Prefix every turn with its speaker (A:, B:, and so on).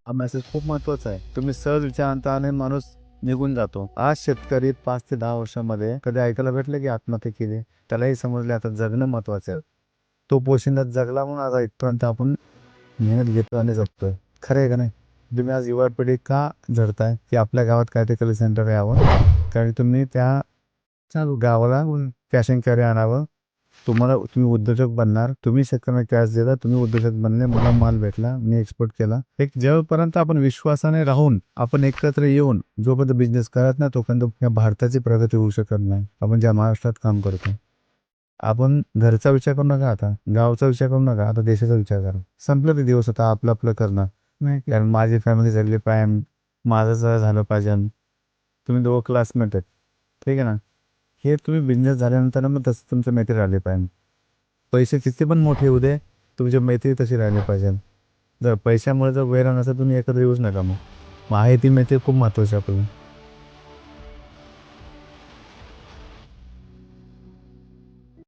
A: हा मेसेज खूप महत्त्वाचा आहे. तुम्ही सहज विचारांता आणि माणूस निघून जातो. आज शेतकरी 5 ते 10 वर्षामध्ये कधी ऐकायला भेटलं की आत्महत्या केली. त्यालाही समजले आता जगणं महत्त्वाचं आहे. तो पोशिंदा जगला म्हणून आता इथपर्यंत आपण मेहनत घेतो आणि जगतोय. खरं आहे का नाही? तुम्ही आज युवा पिढी का झडताय की आपल्या गावात काहीतरी कला सेंटर यावं? कारण तुम्ही त्या गावाला फॅशन कॅरी आणावं. तुम्ही उद्योजक बनणार. तुम्ही शेतकऱ्यांना कॅश दिला, तुम्ही उद्योजक बनले, मला माल भेटला, मी एक्सपोर्ट केला. एक जेव्हापर्यंत आपण विश्वासाने राहून आपण एकत्र येऊन जोपर्यंत बिझनेस करत नाही तोपर्यंत या भारताची प्रगती होऊ शकत नाही. आपण ज्या महाराष्ट्रात काम करतो, आपण घरचा विचार करू नका, आता गावचा विचार करू नका, आता देशाचा विचार करा. संपलं ते दिवस, आता आपलं आपलं करणार नाही. कारण माझी फॅमिली जगली पाहिजे, माझं जरा झालं पाहिजे. तुम्ही दोघं क्लासमेट आहेत, ठीक आहे ना. हे तुम्ही बिझनेस झाल्यानंतर मग तसं तुमचं मैत्री राहिले पाहिजे. पैसे किती पण मोठे येऊ दे, तुमची मैत्री तशी राहिली पाहिजे. जर पैशामुळे जर वैर नसेल तुम्ही एकत्र येऊच नका. मग आहे ती मैत्री खूप महत्त्वाची आपल्याला.